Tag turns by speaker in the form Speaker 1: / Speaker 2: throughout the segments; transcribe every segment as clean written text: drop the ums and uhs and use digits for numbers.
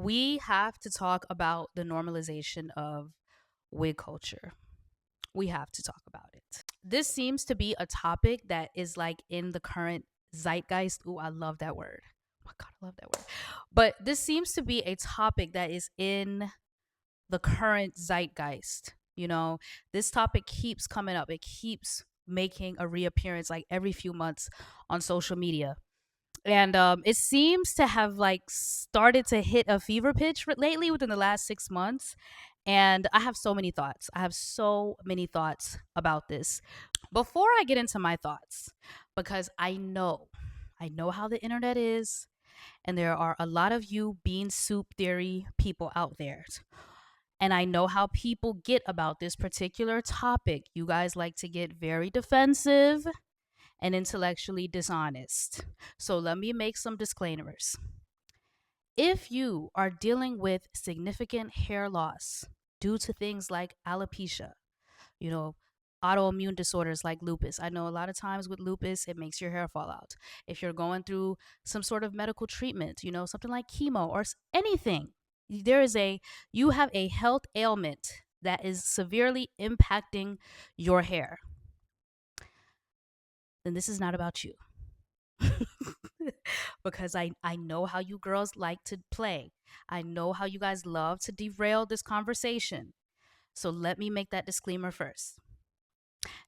Speaker 1: we have to talk about the normalization of wig culture. We have to talk about it. This seems to be a topic that is like in the current zeitgeist. Ooh, I love that word. Oh my God, I love that word. But this seems to be a topic that is in the current zeitgeist. This topic keeps coming up. It keeps making a reappearance like every few months on social media. And it seems to have like started to hit a fever pitch lately within the last 6 months. And I have so many thoughts. I have so many thoughts about this. Before I get into my thoughts, because I know how the internet is, and there are a lot of you bean soup theory people out there. And I know how people get about this particular topic. You guys like to get very defensive and intellectually dishonest. So let me make some disclaimers. If you are dealing with significant hair loss due to things like alopecia, you know, autoimmune disorders like lupus. I know a lot of times with lupus, it makes your hair fall out. If you're going through some sort of medical treatment, something like chemo or anything, you have a health ailment that is severely impacting your hair, then this is not about you. Because I know how you girls like to play. I know how you guys love to derail this conversation. So let me make that disclaimer first.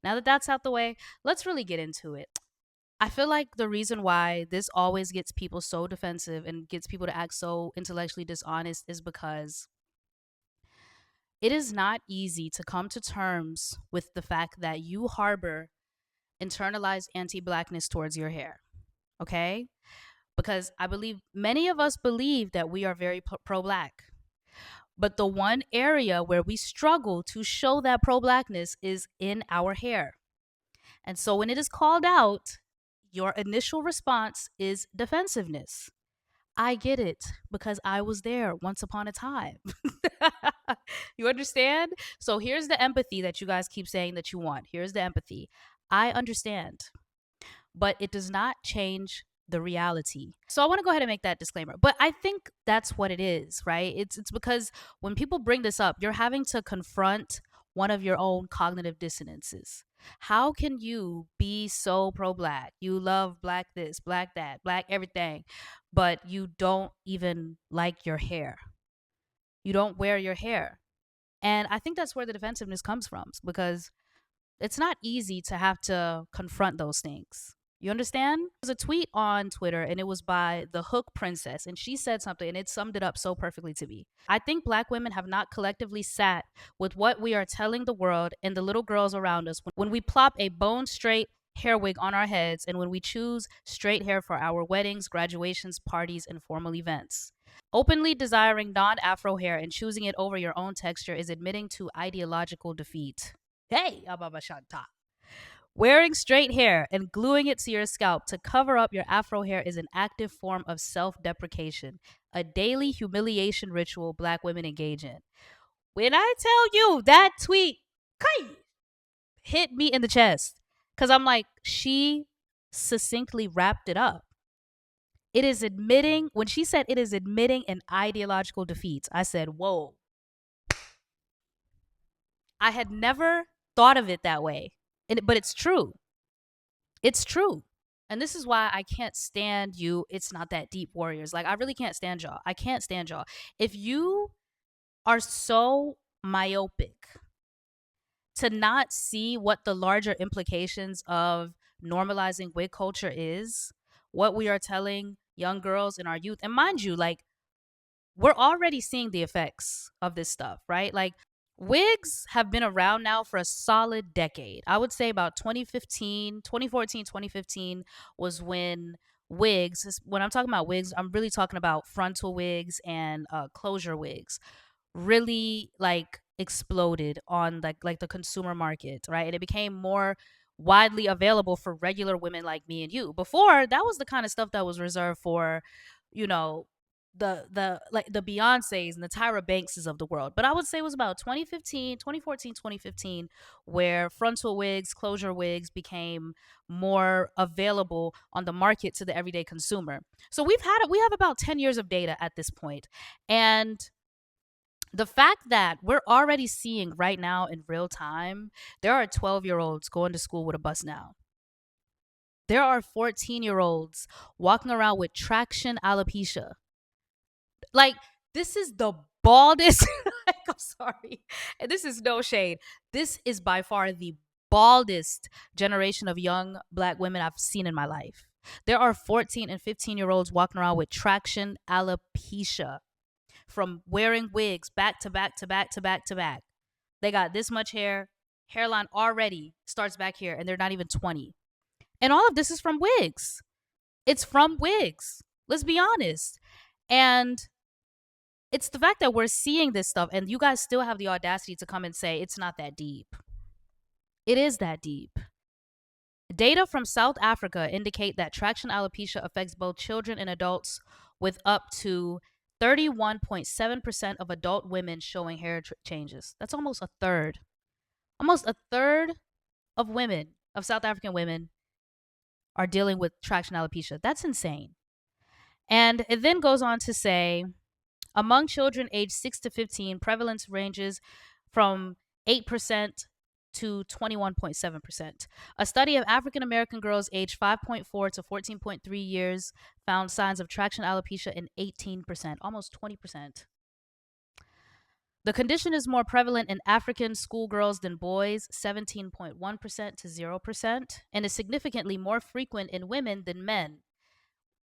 Speaker 1: Now that that's out the way, let's really get into it. I feel like the reason why this always gets people so defensive and gets people to act so intellectually dishonest is because it is not easy to come to terms with the fact that you harbor internalized anti-blackness towards your hair. Okay? Because I believe many of us believe that we are very pro-black. But the one area where we struggle to show that pro-blackness is in our hair. And so when it is called out, your initial response is defensiveness. I get it because I was there once upon a time. You understand? So here's the empathy that you guys keep saying that you want. Here's the empathy. I understand, but it does not change the reality. So I want to go ahead and make that disclaimer. But I think that's what it is, right? It's because when people bring this up, you're having to confront one of your own cognitive dissonances. How can you be so pro-black? You love black this, black that, black everything, but you don't even like your hair. You don't wear your hair. And I think that's where the defensiveness comes from, because it's not easy to have to confront those things. You understand? There's a tweet on Twitter and it was by the Hook Princess, and she said something and it summed it up so perfectly to me. I think black women have not collectively sat with what we are telling the world and the little girls around us when we plop a bone straight hair wig on our heads and when we choose straight hair for our weddings, graduations, parties, and formal events. Openly desiring non-afro hair and choosing it over your own texture is admitting to ideological defeat. Hey, Ababa Shanta. Wearing straight hair and gluing it to your scalp to cover up your afro hair is an active form of self-deprecation, a daily humiliation ritual black women engage in. When I tell you that tweet hit me in the chest, because I'm like, she succinctly wrapped it up. It is admitting, when she said it is admitting an ideological defeat, I said, whoa. I had never thought of it that way. But it's true. It's true. And this is why I can't stand you. It's not that deep warriors. Like, I really can't stand y'all. I can't stand y'all. If you are so myopic to not see what the larger implications of normalizing wig culture is, what we are telling young girls in our youth, and mind you, like, we're already seeing the effects of this stuff, right? Like, wigs have been around now for a solid decade. I would say about 2015, 2014, 2015 was when when I'm talking about wigs, I'm really talking about frontal wigs and closure wigs, really like exploded on like the consumer market, right? And it became more widely available for regular women like me and you. Before, that was the kind of stuff that was reserved for, you know, the Beyoncés and the Tyra Bankses of the world. But I would say it was about 2015, where frontal wigs, closure wigs became more available on the market to the everyday consumer. So we have about 10 years of data at this point. And the fact that we're already seeing right now in real time, there are 12-year-olds going to school with a bus now. There are 14-year-olds walking around with traction alopecia. Like, this is the baldest. Like, I'm sorry. And this is no shade. This is by far the baldest generation of young Black women I've seen in my life. There are 14 and 15-year-olds walking around with traction alopecia from wearing wigs back to back to back to back to back. They got this much hair, hairline already starts back here, and they're not even 20. And all of this is from wigs. It's from wigs. Let's be honest. And it's the fact that we're seeing this stuff and you guys still have the audacity to come and say it's not that deep. It is that deep. Data from South Africa indicate that traction alopecia affects both children and adults, with up to 31.7% of adult women showing hair changes. That's almost a third. Almost a third of women, of South African women, are dealing with traction alopecia. That's insane. And it then goes on to say, among children aged 6 to 15, prevalence ranges from 8% to 21.7%. A study of African American girls aged 5.4 to 14.3 years found signs of traction alopecia in 18%, almost 20%. The condition is more prevalent in African schoolgirls than boys, 17.1% to 0%, and is significantly more frequent in women than men,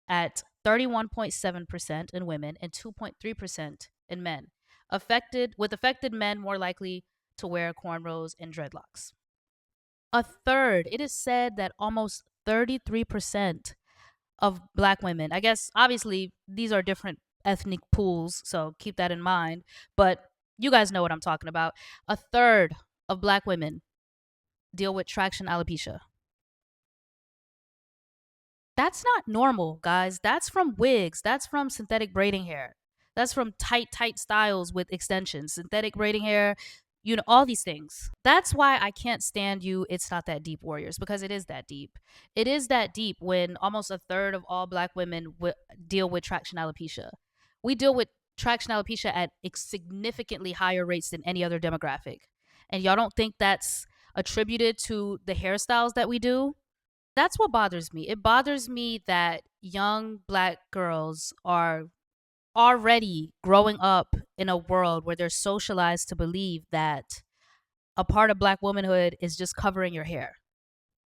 Speaker 1: at 31.7% in women and 2.3% in men. Affected men more likely to wear cornrows and dreadlocks. A third, it is said that almost 33% of Black women, I guess obviously these are different ethnic pools, so keep that in mind, but you guys know what I'm talking about. A third of Black women deal with traction alopecia. That's not normal, guys. That's from wigs. That's from synthetic braiding hair. That's from tight styles with extensions, synthetic braiding hair, all these things. That's why I can't stand you. It's not that deep, warriors, because it is that deep. It is that deep when almost a third of all Black women deal with traction alopecia. We deal with traction alopecia at significantly higher rates than any other demographic. And y'all don't think that's attributed to the hairstyles that we do? That's what bothers me. It bothers me that young Black girls are already growing up in a world where they're socialized to believe that a part of Black womanhood is just covering your hair.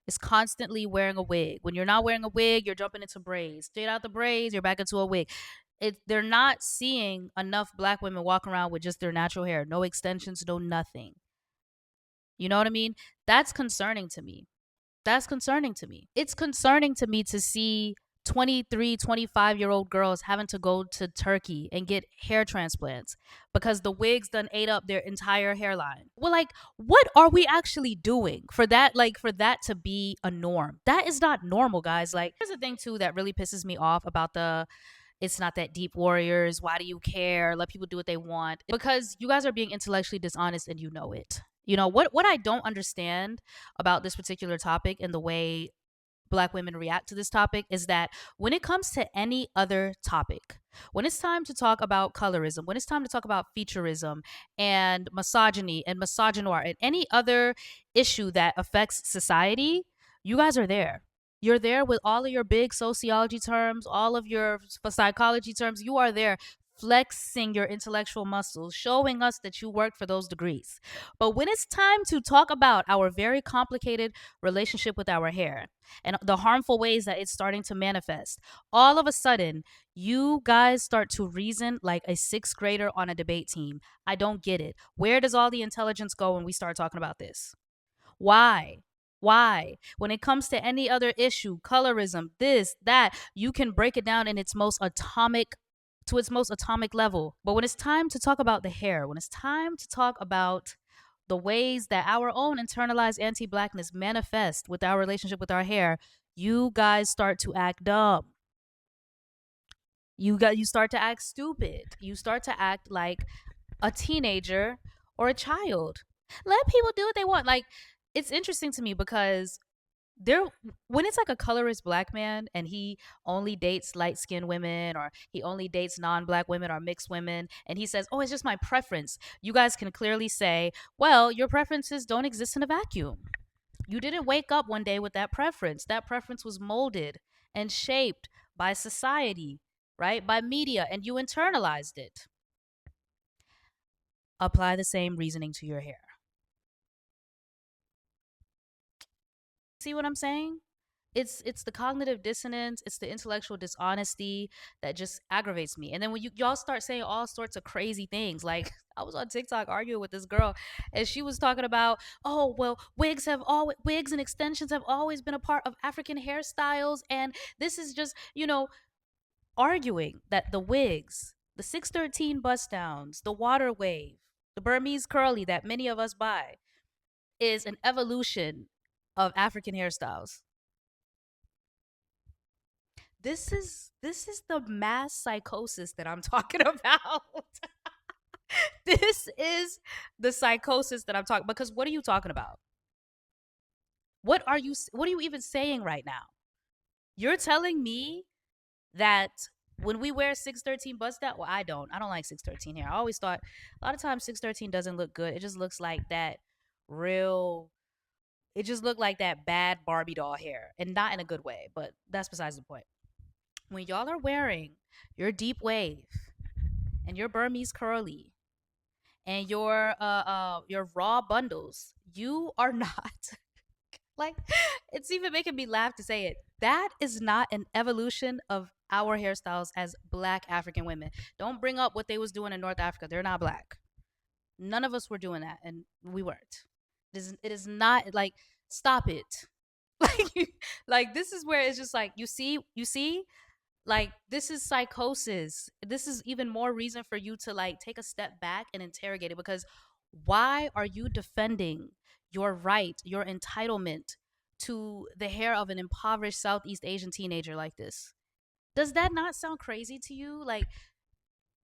Speaker 1: It's constantly wearing a wig. When you're not wearing a wig, you're jumping into braids. Straight out the braids, you're back into a wig. They're not seeing enough Black women walk around with just their natural hair. No extensions, no nothing. You know what I mean? That's concerning to me. That's concerning to me. It's concerning to me to see 23, 25-year-old girls having to go to Turkey and get hair transplants because the wigs done ate up their entire hairline. Well, like, what are we actually doing for that? Like, for that to be a norm? That is not normal, guys. Like, here's the thing too that really pisses me off about the it's not that deep warriors. Why do you care? Let people do what they want. Because you guys are being intellectually dishonest and you know it. What I don't understand about this particular topic and the way Black women react to this topic is that when it comes to any other topic, when it's time to talk about colorism, when it's time to talk about featureism and misogyny and misogynoir and any other issue that affects society, you guys are there. You're there with all of your big sociology terms, all of your psychology terms. You are there flexing your intellectual muscles, showing us that you worked for those degrees. But when it's time to talk about our very complicated relationship with our hair and the harmful ways that it's starting to manifest, all of a sudden, you guys start to reason like a sixth grader on a debate team. I don't get it. Where does all the intelligence go when we start talking about this? Why? Why? When it comes to any other issue, colorism, this, that, you can break it down in its most atomic level. But when it's time to talk about the hair, when it's time to talk about the ways that our own internalized anti-blackness manifest with our relationship with our hair, you guys start to act dumb. You start to act stupid. You start to act like a teenager or a child. Let people do what they want. Like, it's interesting to me because there when it's like a colorist black man and he only dates light-skinned women, or he only dates non-black women or mixed women, and he says, oh, it's just my preference, you guys can clearly say, well, your preferences don't exist in a vacuum. You didn't wake up one day with that preference. That preference was molded and shaped by society, right, by media, and you internalized it. Apply the same reasoning to your hair. See what I'm saying? It's the cognitive dissonance, it's the intellectual dishonesty that just aggravates me. And then when y'all start saying all sorts of crazy things, like I was on TikTok arguing with this girl, and she was talking about, oh well, wigs and extensions have always been a part of African hairstyles, and this is just, arguing that the wigs, the 613 bust downs, the water wave, the Burmese curly that many of us buy is an evolution of African hairstyles. This is the mass psychosis that I'm talking about. This is the psychosis that I'm talking, because what are you talking about? What are you even saying right now? You're telling me that when we wear 613 bust down, well, I don't like 613 hair. I always thought a lot of times 613 doesn't look good. It just looks like that real it just looked like that bad Barbie doll hair, and not in a good way, but that's besides the point. When y'all are wearing your deep wave and your Burmese curly and your raw bundles, you are not like, it's even making me laugh to say it. That is not an evolution of our hairstyles as black African women. Don't bring up what they was doing in North Africa. They're not black. None of us were doing that, and we weren't. It is not like, stop it. Like this is where it's just like, you see, like, this is psychosis. This is even more reason for you to like take a step back and interrogate it, because why are you defending your right, your entitlement to the hair of an impoverished Southeast Asian teenager like this? Does that not sound crazy to you? Like,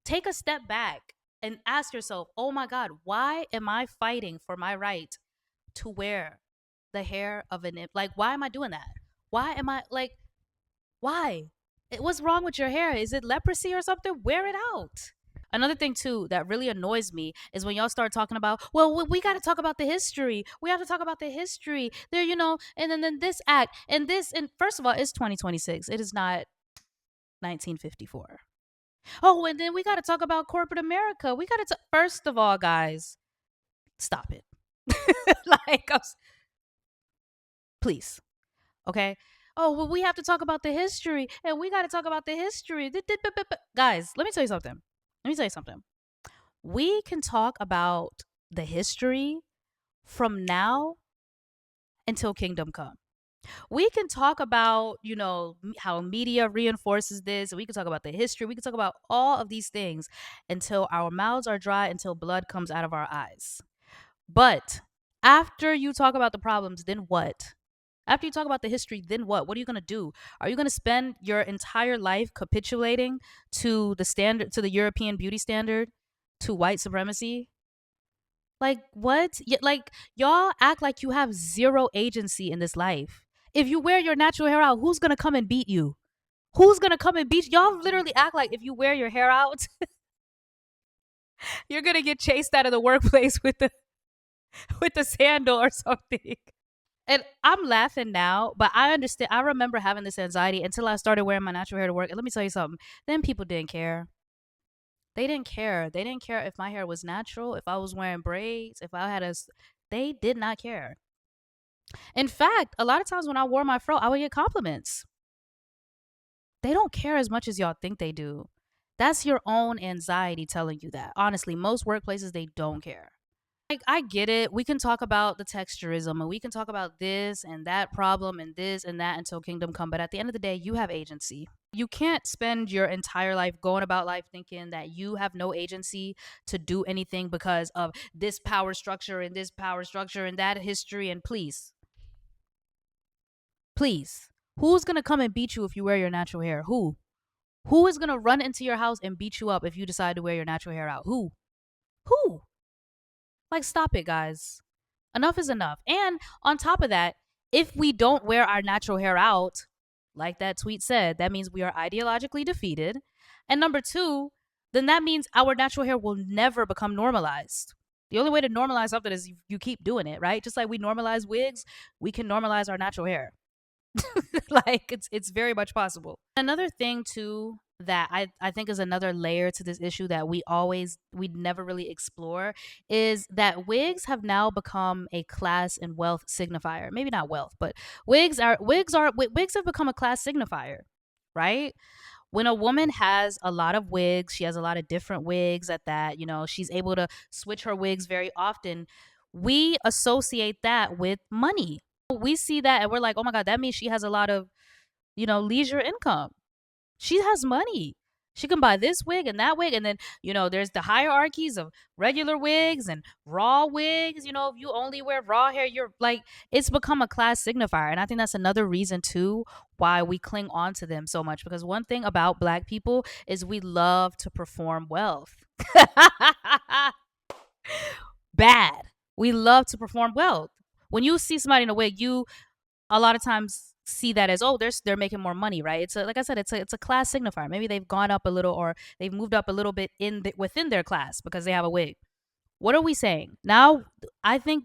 Speaker 1: take a step back and ask yourself, oh my God, why am I fighting for my right to wear the hair of like, why am I doing that? Why am I like, why? What's wrong with your hair? Is it leprosy or something? Wear it out. Another thing too that really annoys me is when y'all start talking about, well, we got to talk about the history. We have to talk about the history. There, and then this act and this, and first of all, it's 2026. It is not 1954. Oh, and then we got to talk about corporate America. We got to first of all, guys, stop it. Like, please. Okay. Oh, well, we have to talk about the history, and we got to talk about the history. Guys, let me tell you something. We can talk about the history from now until kingdom come. We can talk about, how media reinforces this. We can talk about the history. We can talk about all of these things until our mouths are dry, until blood comes out of our eyes. But after you talk about the problems, then what? After you talk about the history, then what? What are you going to do? Are you going to spend your entire life capitulating to the standard, to the European beauty standard, to white supremacy? Like, what? Like, y'all act like you have zero agency in this life. If you wear your natural hair out, who's going to come and beat you? Who's going to come and beat you? Y'all literally act like if you wear your hair out, you're going to get chased out of the workplace with the sandal or something. And I'm laughing now, but I understand. I remember having this anxiety until I started wearing my natural hair to work. And let me tell you something. Then people didn't care. They didn't care. They didn't care if my hair was natural, if I was wearing braids, if I had they did not care. In fact, a lot of times when I wore my fro, I would get compliments. They don't care as much as y'all think they do. That's your own anxiety telling you that. Honestly, most workplaces, they don't care. Like, I get it. We can talk about the texturism, and we can talk about this and that problem and this and that until kingdom come. But at the end of the day, you have agency. You can't spend your entire life going about life thinking that you have no agency to do anything because of this power structure and this power structure and that history. And please, who's going to come and beat you if you wear your natural hair? Who? Who is going to run into your house and beat you up if you decide to wear your natural hair out? Who? Like, stop it, guys. Enough is enough. And on top of that, if we don't wear our natural hair out, like that tweet said, that means we are ideologically defeated. And number two, then that means our natural hair will never become normalized. The only way to normalize something is you keep doing it, right? Just like we normalize wigs, we can normalize our natural hair. Like it's very much possible. Another thing too that I think is another layer to this issue that we never really explore is that wigs have now become a class and wealth signifier. Maybe not wealth, but wigs have become a class signifier, right? When a woman has a lot of wigs, she has a lot of different wigs at that, she's able to switch her wigs very often. We associate that with money. We see that and we're like, oh my God, that means she has a lot of, leisure income. She has money. She can buy this wig and that wig. And then, there's the hierarchies of regular wigs and raw wigs. If you only wear raw hair, you're like, it's become a class signifier. And I think that's another reason, too, why we cling on to them so much. Because one thing about Black people is we love to perform wealth. Bad. We love to perform wealth. When you see somebody in a wig, you a lot of times see that as, oh, they're making more money, right? Like I said, it's a class signifier. Maybe they've gone up a little or they've moved up a little bit within their class because they have a wig. What are we saying now? I think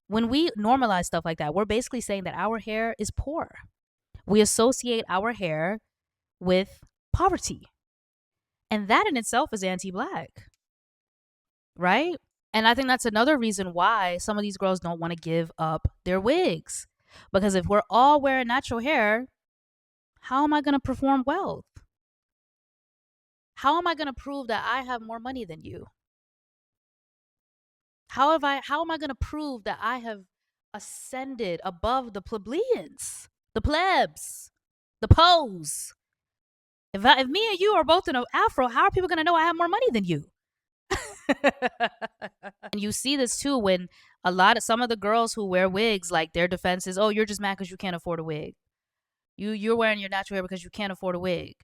Speaker 1: when we normalize stuff like that, we're basically saying that our hair is poor. We associate our hair with poverty, and that in itself is anti-Black, right? And I think that's another reason why some of these girls don't want to give up their wigs. Because if we're all wearing natural hair, how am I going to perform wealth? How am I going to prove that I have more money than you? How am I going to prove that I have ascended above the plebeians, the plebs, the pos? If me and you are both in an afro, how are people going to know I have more money than you? And you see this too when some of the girls who wear wigs, like their defense is, oh, you're just mad because you can't afford a wig. You're wearing your natural hair because you can't afford a wig.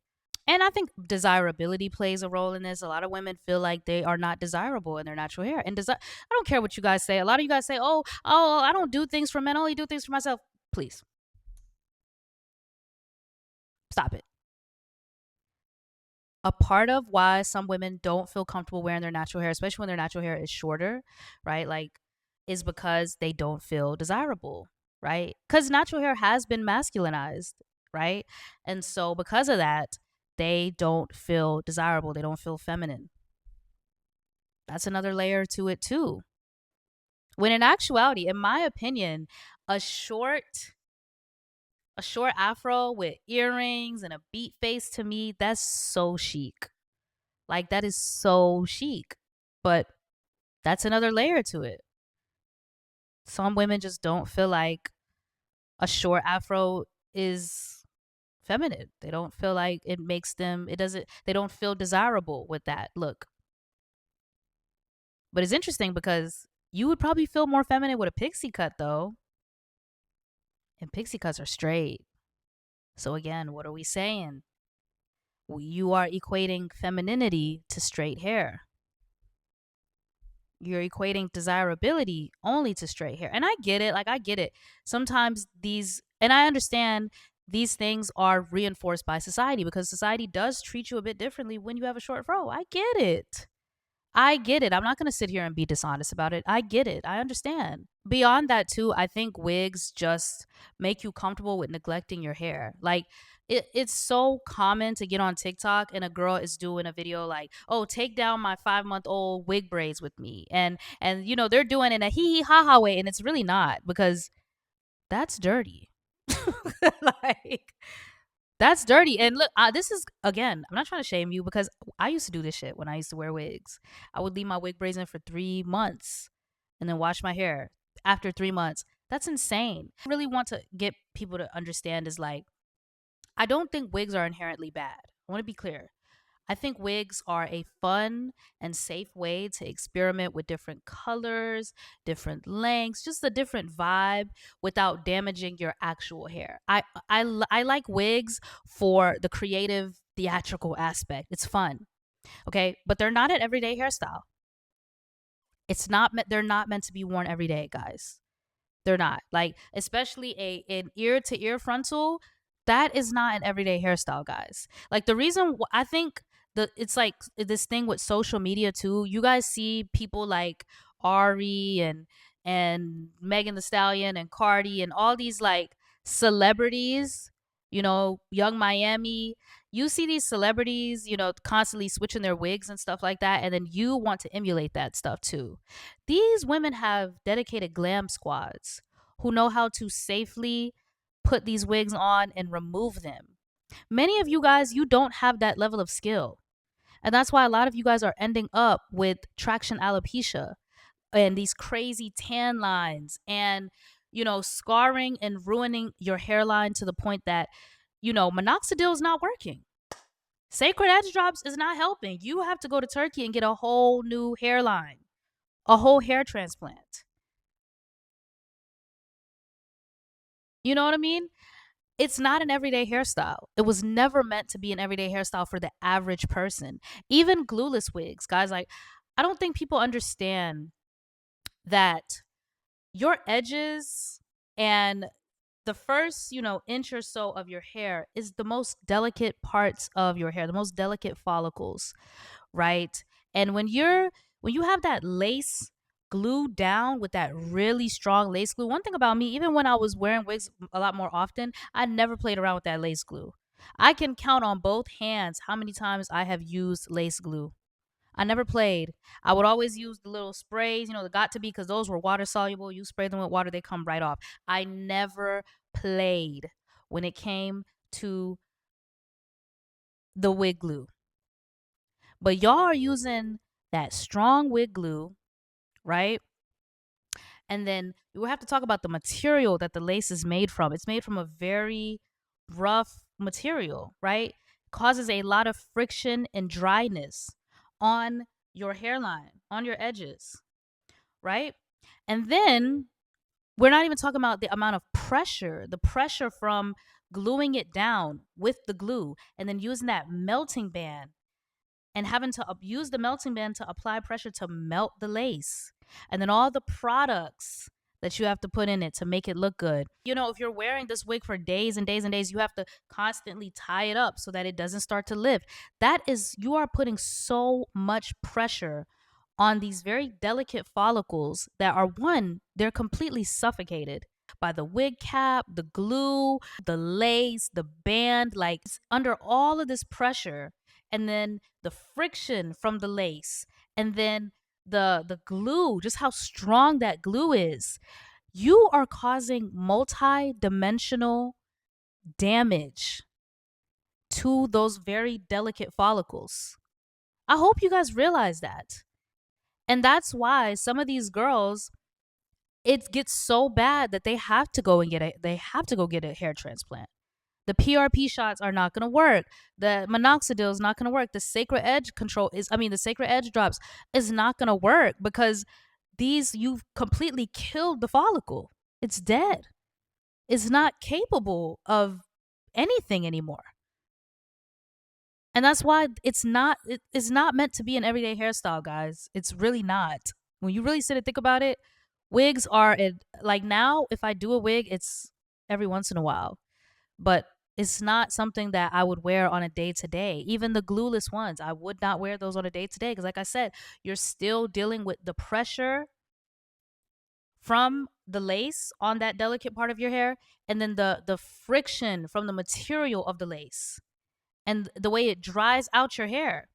Speaker 1: And I think desirability plays a role in this. A lot of women feel like they are not desirable in their natural hair. And I don't care what you guys say. A lot of you guys say, oh, I don't do things for men. I only do things for myself. Please. Stop it. A part of why some women don't feel comfortable wearing their natural hair, especially when their natural hair is shorter, right? Like, is because they don't feel desirable, right? Because natural hair has been masculinized, right? And so because of that, they don't feel desirable. They don't feel feminine. That's another layer to it too. When in actuality, in my opinion, a short afro with earrings and a beat face, to me, that's so chic. Like, that is so chic. But that's another layer to it. Some women just don't feel like a short afro is feminine. They don't feel like they don't feel desirable with that look. But it's interesting because you would probably feel more feminine with a pixie cut though. And pixie cuts are straight. So again, what are we saying? You are equating femininity to straight hair. You're equating desirability only to straight hair. And I get it. Like, I get it. Sometimes and I understand these things are reinforced by society because society does treat you a bit differently when you have a short fro. I get it. I'm not going to sit here and be dishonest about it. I get it. I understand. Beyond that, too, I think wigs just make you comfortable with neglecting your hair. Like, it's so common to get on TikTok and a girl is doing a video like, oh, take down my 5-month-old wig braids with me. And they're doing it in a hee hee ha ha way. And it's really not, because that's dirty. Like, that's dirty. And look, this is, again, I'm not trying to shame you because I used to do this shit when I used to wear wigs. I would leave my wig braids in for 3 months and then wash my hair after 3 months. That's insane. I really want to get people to understand is like, I don't think wigs are inherently bad. I want to be clear. I think wigs are a fun and safe way to experiment with different colors, different lengths, just a different vibe without damaging your actual hair. I like wigs for the creative theatrical aspect. It's fun. Okay. But they're not an everyday hairstyle. They're not meant to be worn every day, guys. They're not. Like, especially an ear to ear frontal, that is not an everyday hairstyle, guys. Like, the reason I think it's like this thing with social media too. You guys see people like Ari and Megan the Stallion and Cardi and all these like celebrities, Young Miami. You see these celebrities, constantly switching their wigs and stuff like that, and then you want to emulate that stuff too. These women have dedicated glam squads who know how to safely put these wigs on and remove them. Many of you guys, you don't have that level of skill. And that's why a lot of you guys are ending up with traction alopecia and these crazy tan lines and, scarring and ruining your hairline to the point that, minoxidil is not working. Sacred Edge Drops is not helping. You have to go to Turkey and get a whole new hairline, a whole hair transplant. You know what I mean? It's not an everyday hairstyle. It was never meant to be an everyday hairstyle for the average person. Even glueless wigs, guys, like, I don't think people understand that your edges and the first, inch or so of your hair is the most delicate parts of your hair, the most delicate follicles, right? And when you have that lace glued down with that really strong lace glue, one thing about me, even when I was wearing wigs a lot more often, I never played around with that lace glue. I can count on both hands how many times I have used lace glue. I never played. I would always use the little sprays, the got to be, because those were water soluble. You spray them with water, they come right off. I never played when it came to the wig glue. But y'all are using that strong wig glue, right? And then we have to talk about the material that the lace is made from. It's made from a very rough material, right? Causes a lot of friction and dryness on your hairline, on your edges, right? And then we're not even talking about the amount of pressure, the pressure from gluing it down with the glue and then using that melting band and having to use the melting band to apply pressure to melt the lace. And then all the products that you have to put in it to make it look good. If you're wearing this wig for days and days and days, you have to constantly tie it up so that it doesn't start to lift. You are putting so much pressure on these very delicate follicles that are, one, they're completely suffocated by the wig cap, the glue, the lace, the band. Like, it's under all of this pressure, and then the friction from the lace, and then the glue, just how strong that glue is. You are causing multi-dimensional damage to those very delicate follicles. I hope you guys realize that. And that's why some of these girls, it gets so bad that they have to go get a hair transplant. The PRP shots are not going to work. The minoxidil is not going to work. The Sacred Edge Drops is not going to work because you've completely killed the follicle. It's dead. It's not capable of anything anymore. And that's why it's not meant to be an everyday hairstyle, guys. It's really not. When you really sit and think about it, wigs are like, now if I do a wig, it's every once in a while. But it's not something that I would wear on a day to day. Even the glueless ones, I would not wear those on a day to day because, like I said, you're still dealing with the pressure from the lace on that delicate part of your hair, and then the friction from the material of the lace and the way it dries out your hair.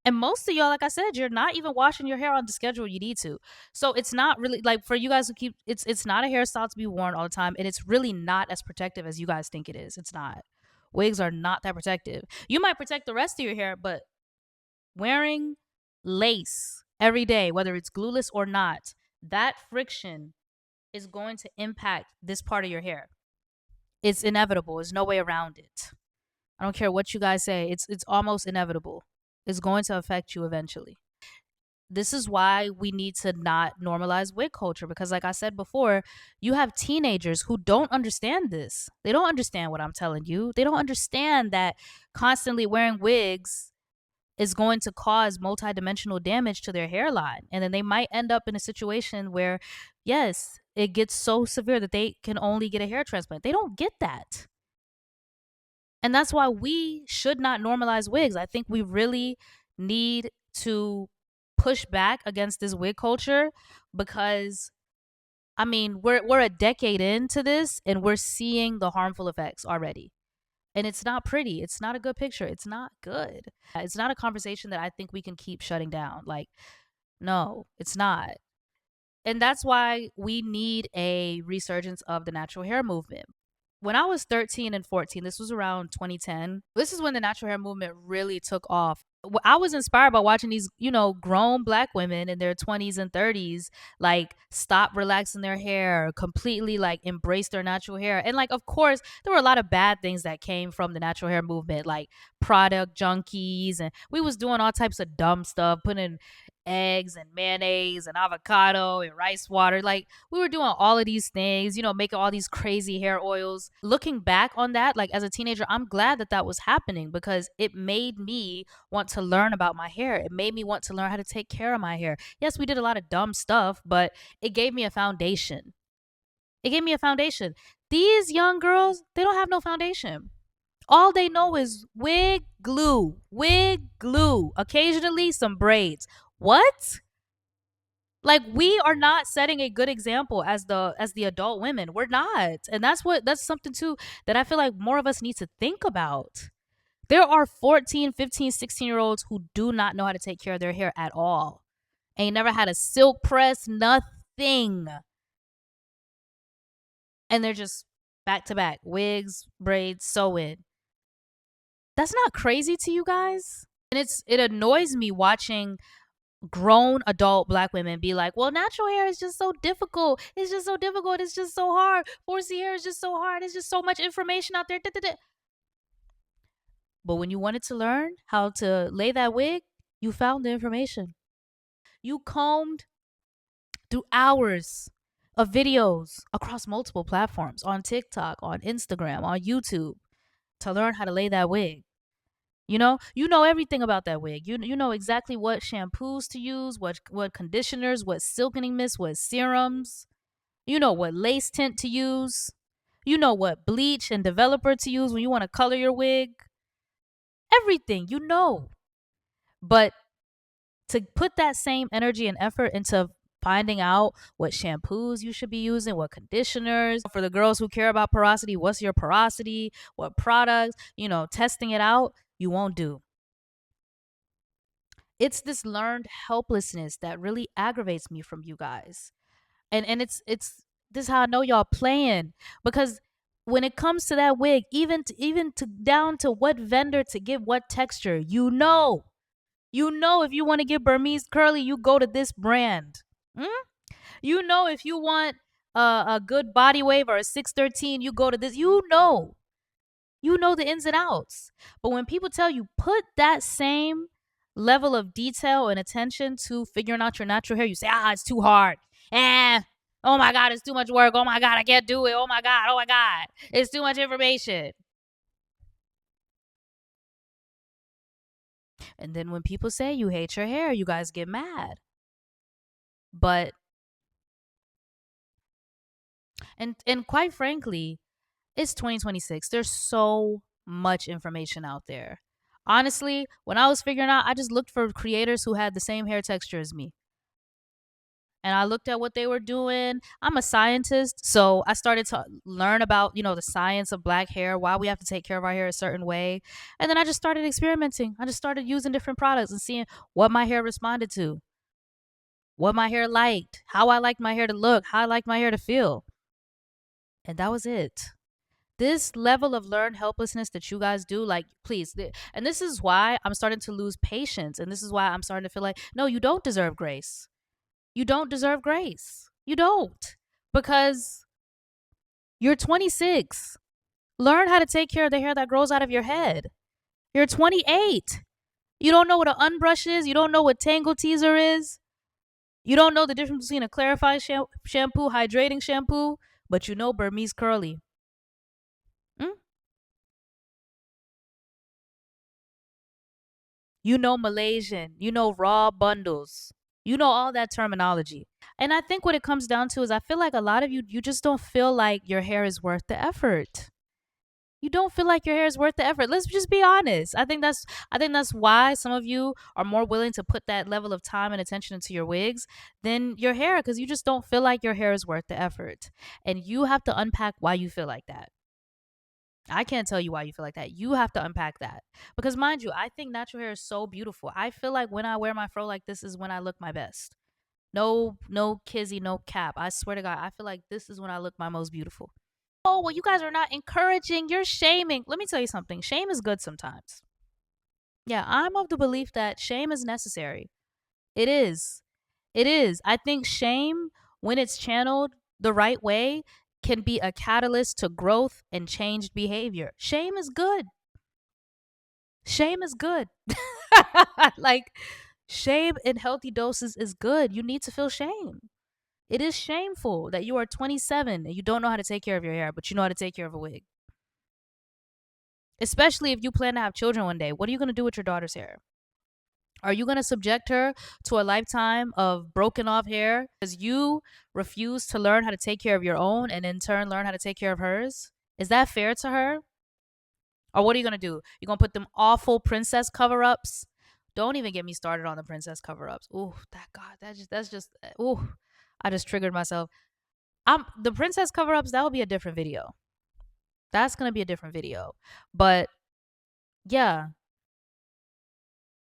Speaker 1: And most of y'all, like I said, you're not even washing your hair on the schedule you need to. So it's not really, like, for you guys who it's not a hairstyle to be worn all the time, and it's really not as protective as you guys think it is. It's not. Wigs are not that protective. You might protect the rest of your hair, but wearing lace every day, whether it's glueless or not, that friction is going to impact this part of your hair. It's inevitable. There's no way around it. I don't care what you guys say. It's almost inevitable. It's going to affect you eventually. this is why we need to not normalize wig culture, because like I said before, you have teenagers who don't understand this. They don't understand what I'm telling you. They don't understand that constantly wearing wigs is going to cause multidimensional damage to their hairline. And then they might end up in a situation where, yes, it gets so severe that they can only get a hair transplant. They don't get that. And that's why we should not normalize wigs. I think we really need to push back against this wig culture, because I mean, we're a decade into this and we're seeing the harmful effects already. And it's not pretty. It's not a good picture. It's not good. It's not a conversation that I think we can keep shutting down. Like, no, it's not. And that's why we need a resurgence of the natural hair movement. When I was 13 and 14, this was around 2010. This is when the natural hair movement really took off. I was inspired by watching these, grown black women in their 20s and 30s, like, stop relaxing their hair, completely, like, embrace their natural hair. And, like, of course, there were a lot of bad things that came from the natural hair movement, like product junkies. And we was doing all types of dumb stuff, putting eggs and mayonnaise and avocado and rice water. Like, we were doing all of these things, making all these crazy hair oils. Looking back on that, like, as a teenager, I'm glad that that was happening, because it made me want to learn about my hair. It made me want to learn how to take care of my hair. Yes, we did a lot of dumb stuff, but it gave me a foundation. It gave me a foundation. These young girls, they don't have no foundation. All they know is wig glue, occasionally some braids. What? Like, we are not setting a good example as the adult women. We're not. And that's something too that I feel like more of us need to think about. There are 14, 15, 16-year-olds who do not know how to take care of their hair at all. Ain't never had a silk press, nothing. And they're just back to back, wigs, braids, sew in. That's not crazy to you guys? And it annoys me watching grown adult black women be like, well, natural hair is just so difficult. It's just so difficult. It's just so hard. 4C hair is just so hard. It's just so much information out there. But when you wanted to learn how to lay that wig, you found the information. You combed through hours of videos across multiple platforms, on TikTok, on Instagram, on YouTube, to learn how to lay that wig. You know everything about that wig. You know exactly what shampoos to use, what conditioners, what silkening mist, what serums. You know what lace tint to use. You know what bleach and developer to use when you want to color your wig. Everything, you know. But to put that same energy and effort into finding out what shampoos you should be using, what conditioners, for the girls who care about porosity, what's your porosity, what products, testing it out, you won't do. It's this learned helplessness that really aggravates me from you guys. And it's this is how I know y'all playing, because when it comes to that wig, even to down to what vendor to get what texture, if you want to get Burmese curly, you go to this brand. Mm? If you want a good body wave or a 613, you go to this. You know the ins and outs. But when people tell you put that same level of detail and attention to figuring out your natural hair, you say, it's too hard. Oh my God, it's too much work. Oh my God, I can't do it. Oh my God, it's too much information. And then when people say you hate your hair, you guys get mad. But and quite frankly, it's 2026. There's so much information out there. Honestly, when I was figuring out, I just looked for creators who had the same hair texture as me. And I looked at what they were doing. I'm a scientist, so I started to learn about, the science of black hair, why we have to take care of our hair a certain way. And then I just started experimenting. I just started using different products and seeing what my hair responded to, what my hair liked, how I liked my hair to look, how I liked my hair to feel. And that was it. This level of learned helplessness that you guys do, like, please. And this is why I'm starting to lose patience. And this is why I'm starting to feel like, no, you don't deserve grace. You don't deserve grace. You don't. Because you're 26. Learn how to take care of the hair that grows out of your head. You're 28. You don't know what an unbrush is. You don't know what tangle teaser is. You don't know the difference between a clarifying shampoo, hydrating shampoo, but you know Burmese curly. Mm? You know Malaysian. You know raw bundles. You know all that terminology. And I think what it comes down to is I feel like a lot of you just don't feel like your hair is worth the effort. You don't feel like your hair is worth the effort. Let's just be honest. I think that's why some of you are more willing to put that level of time and attention into your wigs than your hair, because you just don't feel like your hair is worth the effort. And you have to unpack why you feel like that. I can't tell you why you feel like that. You have to unpack that. Because mind you, I think natural hair is so beautiful. I feel like when I wear my fro like this is when I look my best. No kizzy, no cap. I swear to God, I feel like this is when I look my most beautiful. Oh, well, you guys are not encouraging. You're shaming. Let me tell you something. Shame is good sometimes. Yeah, I'm of the belief that shame is necessary. It is. It is. I think shame, when it's channeled the right way, can be a catalyst to growth and changed behavior. Shame is good. Shame is good. Like, shame in healthy doses is good. You need to feel shame. It is shameful that you are 27 and you don't know how to take care of your hair, but you know how to take care of a wig. Especially if you plan to have children one day. What are you going to do with your daughter's hair? Are you going to subject her to a lifetime of broken off hair because you refuse to learn how to take care of your own and in turn learn how to take care of hers? Is that fair to her? Or what are you going to do? You're going to put them awful princess cover ups? Don't even get me started on the princess cover ups. Ooh, that God, that's just ooh, I just triggered myself. The princess cover ups, that will be a different video. That's going to be a different video. But yeah,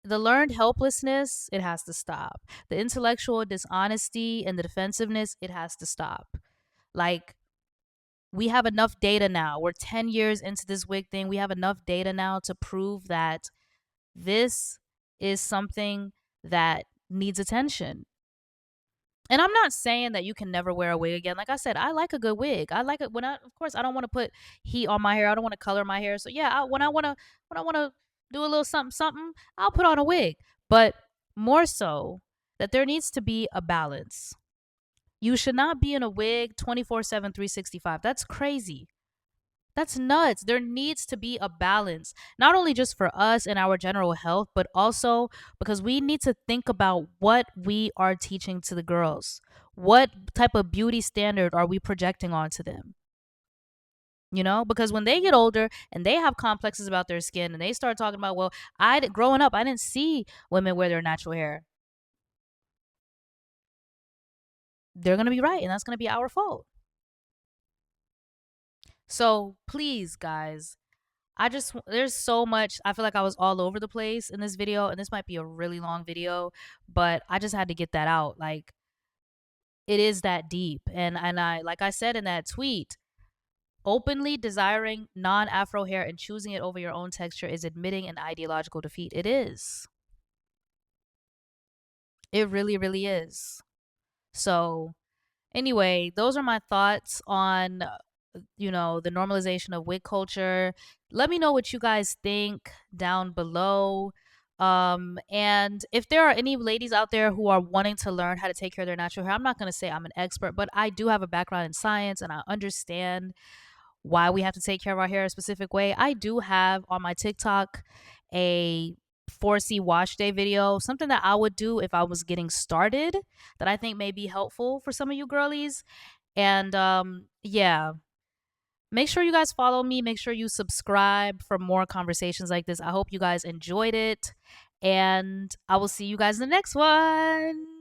Speaker 1: the learned helplessness, it has to stop. The intellectual dishonesty and the defensiveness, it has to stop. Like, we have enough data now. We're 10 years into this wig thing. We have enough data now to prove that this is something that needs attention. And I'm not saying that you can never wear a wig again. Like I said, I like a good wig. I like it when of course, I don't want to put heat on my hair. I don't want to color my hair. So yeah, when I want to do a little something, something, I'll put on a wig. But more so that there needs to be a balance. You should not be in a wig 24/7, 365. That's crazy. That's nuts. There needs to be a balance, not only just for us and our general health, but also because we need to think about what we are teaching to the girls. What type of beauty standard are we projecting onto them? You know, because when they get older and they have complexes about their skin and they start talking about, well, growing up, I didn't see women wear their natural hair. They're going to be right. And that's going to be our fault. So please, guys, there's so much. I feel like I was all over the place in this video, and this might be a really long video, but I just had to get that out. Like, it is that deep. And I, like I said in that tweet, openly desiring non-afro hair and choosing it over your own texture is admitting an ideological defeat. It is. It really, really is. So, anyway, those are my thoughts on the normalization of wig culture. Let me know what you guys think down below. And if there are any ladies out there who are wanting to learn how to take care of their natural hair, I'm not going to say I'm an expert, but I do have a background in science and I understand why we have to take care of our hair a specific way. I do have on my TikTok a 4C wash day video, something that I would do if I was getting started that I think may be helpful for some of you girlies. And yeah, make sure you guys follow me. Make sure you subscribe for more conversations like this. I hope you guys enjoyed it. And I will see you guys in the next one.